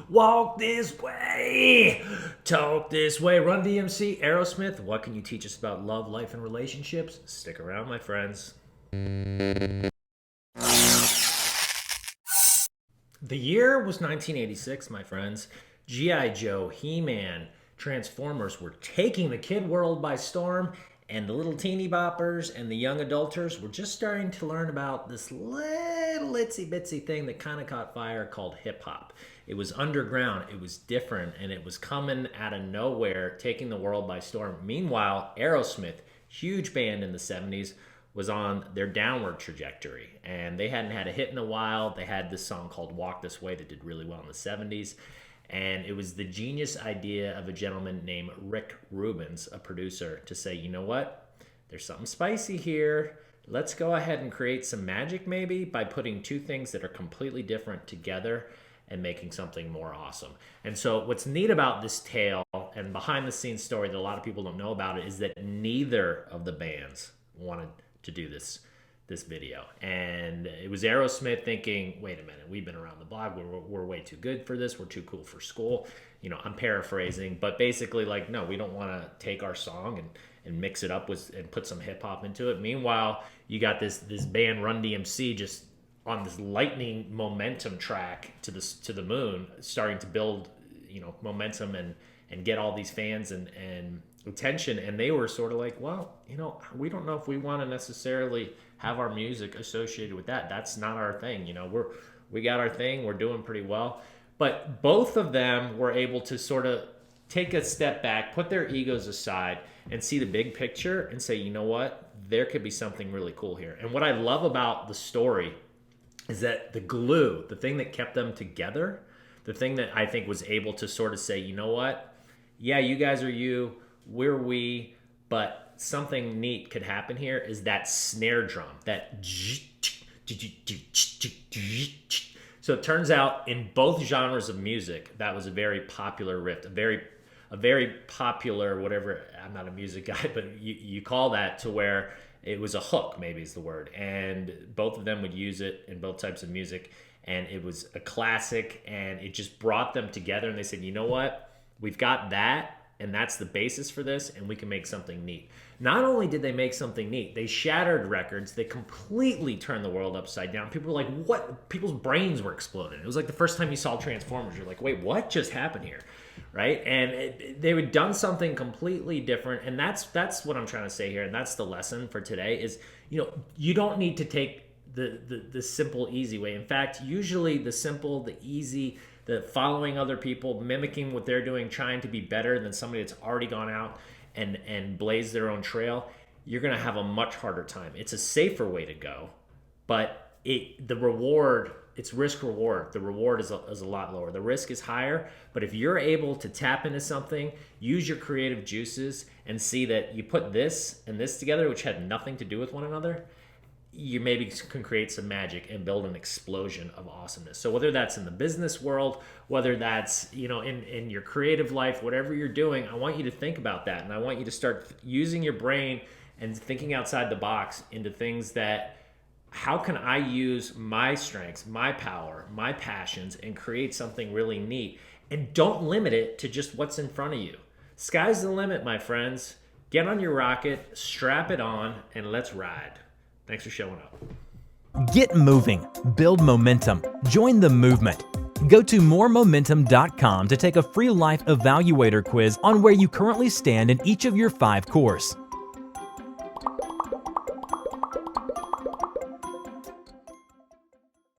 Walk this way, talk this way. Run DMC, Aerosmith. What can you teach us about love, life, and relationships? Stick around, my friends. The year was 1986, my friends. G.I. Joe, He-Man, Transformers were taking the kid world by storm, and the little teeny boppers and the young adulters were just starting to learn about this little itsy bitsy thing that kind of caught fire called hip-hop. It was underground, it was different, and it was coming out of nowhere, taking the world by storm. Meanwhile, Aerosmith, huge band in the 70s, was on their downward trajectory, and they hadn't had a hit in a while. They had this song called Walk This Way that did really well in the 70s, and it was the genius idea of a gentleman named Rick Rubin's, a producer, to say, you know what, there's something spicy here. Let's go ahead and create some magic maybe by putting two things that are completely different together and making something more awesome. And so what's neat about this tale and behind the scenes story that a lot of people don't know about it is that neither of the bands wanted to do this video. And it was Aerosmith thinking, wait a minute, we've been around the block, we're way too good for this, we're too cool for school. You know, I'm paraphrasing, but basically like, no, we don't want to take our song and mix it up with and put some hip hop into it. Meanwhile, you got this band Run DMC just on this lightning momentum track to the moon, starting to build, you know, momentum and get all these fans and attention. And they were sort of like, well, you know, we don't know if we want to necessarily have our music associated with that. That's not our thing. You know, we got our thing, we're doing pretty well. But both of them were able to sort of take a step back, put their egos aside, and see the big picture and say, you know what, there could be something really cool here. And what I love about the story is that the glue, the thing that kept them together, the thing that I think was able to sort of say, you know what, yeah, you guys are you, we're we, but something neat could happen here is that snare drum, that. So it turns out in both genres of music, that was a very popular riff, a very popular, whatever, I'm not a music guy, but you call that, to where it was a hook, maybe is the word. And both of them would use it in both types of music. And it was a classic, and it just brought them together. And they said, you know what? We've got that, and that's the basis for this, and we can make something neat. Not only did they make something neat, they shattered records. They completely turned the world upside down. People were like, what? People's brains were exploding. It was like the first time you saw Transformers. You're like, wait, what just happened here? Right? And they had done something completely different. And that's what I'm trying to say here. And that's the lesson for today is, you know, you don't need to take the simple, easy way. In fact, usually the simple, the easy, the following other people, mimicking what they're doing, trying to be better than somebody that's already gone out and blazed their own trail, you're going to have a much harder time. It's a safer way to go, but the reward, it's risk reward. The reward is a lot lower. The risk is higher, but if you're able to tap into something, use your creative juices and see that you put this and this together, which had nothing to do with one another, you maybe can create some magic and build an explosion of awesomeness. So whether that's in the business world, whether that's, you know, in your creative life, whatever you're doing, I want you to think about that. And I want you to start using your brain and thinking outside the box into things that, how can I use my strengths, my power, my passions, and create something really neat? And don't limit it to just what's in front of you. Sky's the limit, my friends. Get on your rocket, strap it on, and let's ride. Thanks for showing up. Get moving. Build momentum. Join the movement. Go to moremomentum.com to take a free life evaluator quiz on where you currently stand in each of your 5 cores.